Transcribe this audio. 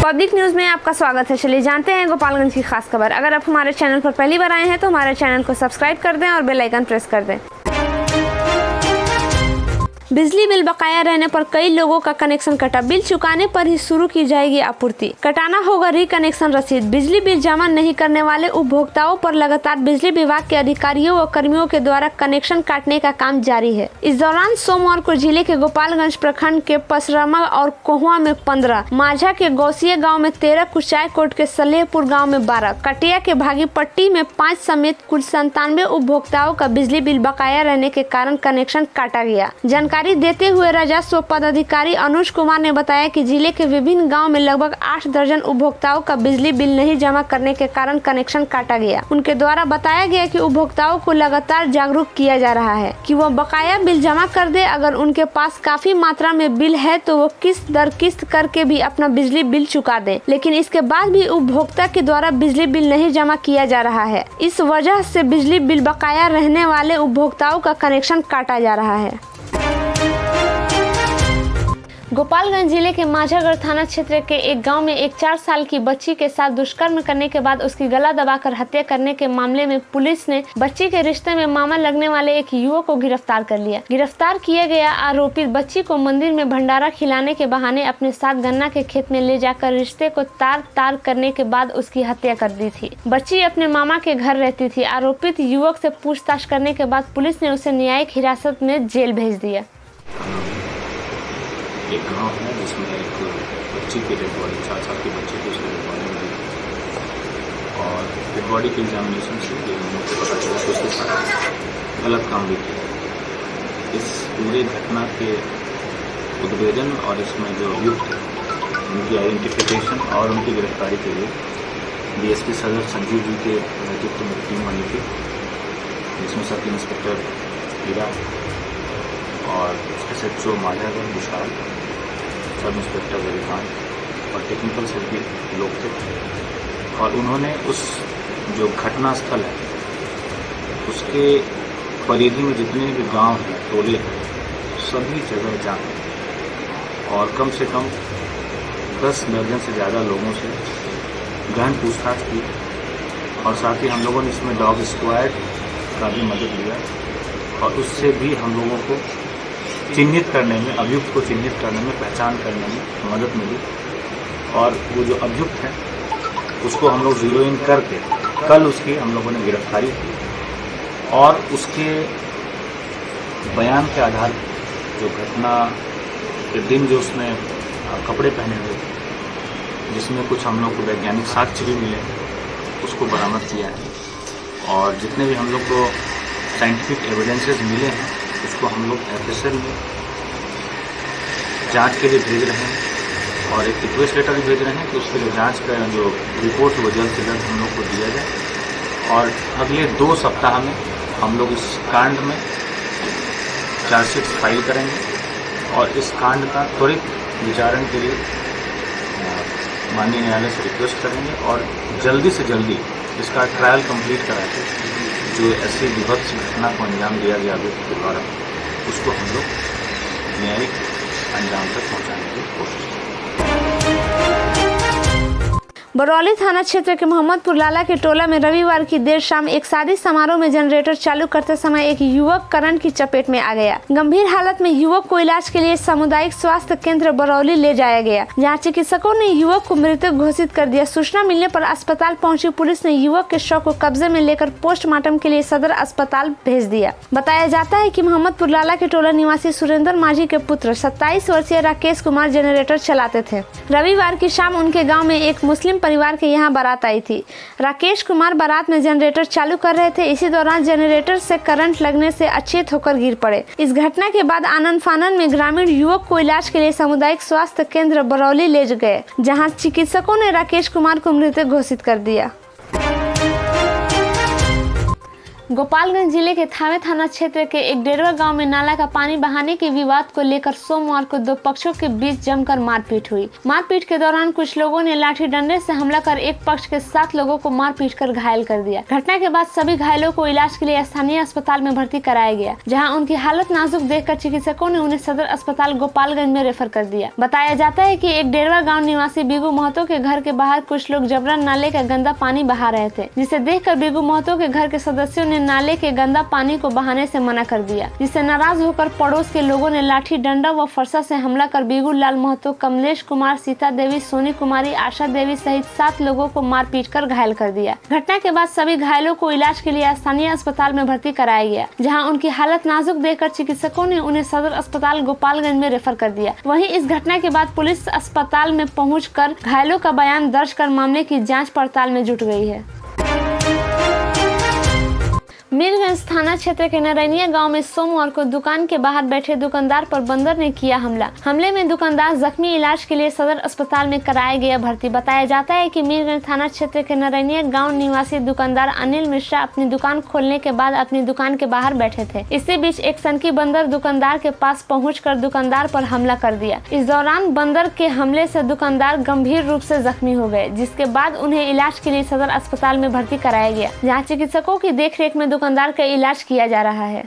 Public news में आपका स्वागत है। चलिए जानते हैं गोपालगंज की खास खबर। अगर आप हमारे चैनल पर पहली बार आए हैं तो हमारे चैनल को सब्सक्राइब कर दें और बेल आइकन प्रेस कर दें। बिजली बिल बकाया रहने पर कई लोगों का कनेक्शन कटा। बिल चुकाने पर ही शुरू की जाएगी आपूर्ति। कटाना होगा रिकनेक्शन रसीद। बिजली बिल जमा नहीं करने वाले उपभोक्ताओं पर लगातार बिजली विभाग के अधिकारियों व कर्मियों के द्वारा कनेक्शन काटने का काम जारी है। इस दौरान सोमवार को जिले के गोपालगंज प्रखंड के पसरमा और कोहुआ में 15, माझा के गौसिया गाँव में 13, कुचायकोट के सलेहपुर गाँव में 12, कटिया के भागीपट्टी में 5 समेत कुल 97 उपभोक्ताओं का बिजली बिल बकाया रहने के कारण कनेक्शन काटा गया। जानकारी देते हुए राजस्व पदाधिकारी अनुज कुमार ने बताया कि जिले के विभिन्न गांव में लगभग 8 दर्जन उपभोक्ताओं का बिजली बिल नहीं जमा करने के कारण कनेक्शन काटा गया। उनके द्वारा बताया गया कि उपभोक्ताओं को लगातार जागरूक किया जा रहा है कि वो बकाया बिल जमा कर दे। अगर उनके पास काफी मात्रा में बिल है तो वो किस्त दर किस्त करके भी अपना बिजली बिल चुका दें, लेकिन इसके बाद भी उपभोक्ता के द्वारा बिजली बिल नहीं जमा किया जा रहा है। इस वजह से बिजली बिल बकाया रहने वाले उपभोक्ताओं का कनेक्शन काटा जा रहा है। गोपालगंज जिले के माझागढ़ थाना क्षेत्र के एक गांव में एक 4 साल की बच्ची के साथ दुष्कर्म करने के बाद उसकी गला दबाकर हत्या करने के मामले में पुलिस ने बच्ची के रिश्ते में मामा लगने वाले एक युवक को गिरफ्तार कर लिया। गिरफ्तार किया गया आरोपी बच्ची को मंदिर में भंडारा खिलाने के बहाने अपने साथ गन्ना के खेत में ले जाकर रिश्ते को तार करने के बाद उसकी हत्या कर दी थी। बच्ची अपने मामा के घर रहती थी। आरोपित युवक से पूछताछ करने के बाद पुलिस ने उसे न्यायिक हिरासत में जेल भेज दिया। एक गांव है जिसमें एक बच्ची की डेड बॉडी, 4 साल की बच्ची की उसकी डेड बॉडी मिली और डेड बॉडी के एग्जामिनेशन से ये मुझे पता चला कि उसके साथ गलत काम भी किया। इस पूरी घटना के उद्भेदन और इसमें जो अभियुक्त है उनकी आइडेंटिफिकेशन और उनकी गिरफ्तारी के लिए डीएसपी सदर संजीव जी के नेतृत्व में टीम बनी थी, जिसमें सब इंस्पेक्टर हीरा और SHO माझागढ़ विशाल, सब इंस्पेक्टर वेरीखान और टेक्निकल से भी लोग थे। और उन्होंने उस जो घटना स्थल है उसके परिधि में जितने भी गांव हैं, टोले हैं, सभी जगह जाए और कम से कम 10 दर्जन से ज़्यादा लोगों से गहन पूछताछ की। और साथ ही हम लोगों ने इसमें डॉग स्क्वाड का भी मदद लिया और उससे भी हम लोगों को चिन्हित करने में, अभियुक्त को चिन्हित करने में, पहचान करने में मदद मिली। और वो जो अभियुक्त है उसको हम लोग जीरो इन करके कल उसकी हम लोगों ने गिरफ्तारी की और उसके बयान के आधार पर जो घटना के दिन जो उसने कपड़े पहने हुए थे, जिसमें कुछ हम लोग को वैज्ञानिक साक्ष्य भी मिले, उसको बरामद किया है। और जितने भी हम लोग को साइंटिफिक एविडेंसेस मिले हैं उसको हम लोग FSL में जांच के लिए भेज रहे हैं और एक रिक्वेस्ट लेटर भी भेज रहे हैं कि उसके लिए जांच का जो रिपोर्ट वो जल्द से जल्द हम लोग को दिया जाए। और अगले 2 सप्ताह में हम लोग इस कांड में चार्जशीट फाइल करेंगे और इस कांड का त्वरित विचारण के लिए माननीय न्यायालय से रिक्वेस्ट करेंगे और जल्दी से जल्दी इसका ट्रायल कंप्लीट करा के जो ऐसी विभत्स घटना को अंजाम दिया गया अभियुक्त के द्वारा, उसको हम लोग न्यायिक अंजाम तक पहुंचाने की कोशिश करेंगे। बरौली थाना क्षेत्र के मोहम्मदपुर लाला के टोला में रविवार की देर शाम एक शादी समारोह में जनरेटर चालू करते समय एक युवक करंट की चपेट में आ गया। गंभीर हालत में युवक को इलाज के लिए सामुदायिक स्वास्थ्य केंद्र बरौली ले जाया गया, जहां चिकित्सकों ने युवक को मृतक घोषित कर दिया। सूचना मिलने पर अस्पताल पहुंची पुलिस ने युवक के शव को कब्जे में लेकर पोस्टमार्टम के लिए सदर अस्पताल भेज दिया। बताया जाता है कि मोहम्मदपुर लाला के टोला निवासी सुरेंद्र माझी के पुत्र 27 वर्षीय राकेश कुमार जनरेटर चलाते थे। रविवार की शाम उनके गाँव में एक मुस्लिम परिवार के यहाँ बारात आई थी। राकेश कुमार बारात में जनरेटर चालू कर रहे थे। इसी दौरान जनरेटर से करंट लगने से अचेत होकर गिर पड़े। इस घटना के बाद आनंद फानन में ग्रामीण युवक को इलाज के लिए सामुदायिक स्वास्थ्य केंद्र बरौली ले गए, जहां चिकित्सकों ने राकेश कुमार को मृतक घोषित कर दिया। गोपालगंज जिले के थावे थाना क्षेत्र के एक डेरवा गांव में नाला का पानी बहाने के विवाद को लेकर सोमवार को दो पक्षों के बीच जमकर मारपीट हुई। मारपीट के दौरान कुछ लोगों ने लाठी डंडे से हमला कर एक पक्ष के 7 लोगों को मारपीट कर घायल कर दिया। घटना के बाद सभी घायलों को इलाज के लिए स्थानीय अस्पताल में भर्ती कराया गया, जहां उनकी हालत नाजुक देखकर चिकित्सकों ने उन्हें सदर अस्पताल गोपालगंज में रेफर कर दिया। बताया जाता है कि एक डेरवा गाँव निवासी बीगू महतो के घर के बाहर कुछ लोग जबरन नाले का गंदा पानी बहा रहे थे, जिसे देखकर बीगू महतो के घर के सदस्यों ने नाले के गंदा पानी को बहाने से मना कर दिया, जिससे नाराज होकर पड़ोस के लोगों ने लाठी डंडा व फरसा से हमला कर बीगू लाल महतो, कमलेश कुमार, सीता देवी, सोनी कुमारी, आशा देवी सहित 7 लोगों को मारपीट कर घायल कर दिया। घटना के बाद सभी घायलों को इलाज के लिए स्थानीय अस्पताल में भर्ती कराया गया, जहां उनकी हालत नाजुक देखकर चिकित्सकों ने उन्हें सदर अस्पताल गोपालगंज में रेफर कर दिया। वहीं इस घटना के बाद पुलिस अस्पताल में पहुंचकर घायलों का बयान दर्ज कर मामले की जाँच पड़ताल में जुट गई है। मीरगंज थाना क्षेत्र के नरैनिया गांव में सोमवार को दुकान के बाहर बैठे दुकानदार पर बंदर ने किया हमला। हमले में दुकानदार जख्मी, इलाज के लिए सदर अस्पताल में कराया गया भर्ती। बताया जाता है कि मीरगंज थाना क्षेत्र के नरैनिया गांव निवासी दुकानदार अनिल मिश्रा अपनी दुकान खोलने के बाद अपनी दुकान के बाहर बैठे थे। इसी बीच एक सनकी बंदर दुकानदार के पास पहुंचकर दुकानदार पर हमला कर दिया। इस दौरान बंदर के हमले से दुकानदार गंभीर रूप से जख्मी हो गए, जिसके बाद उन्हें इलाज के लिए सदर अस्पताल में भर्ती कराया गया, जहाँ चिकित्सकों की देखरेख में दुकानदार का इलाज किया जा रहा है।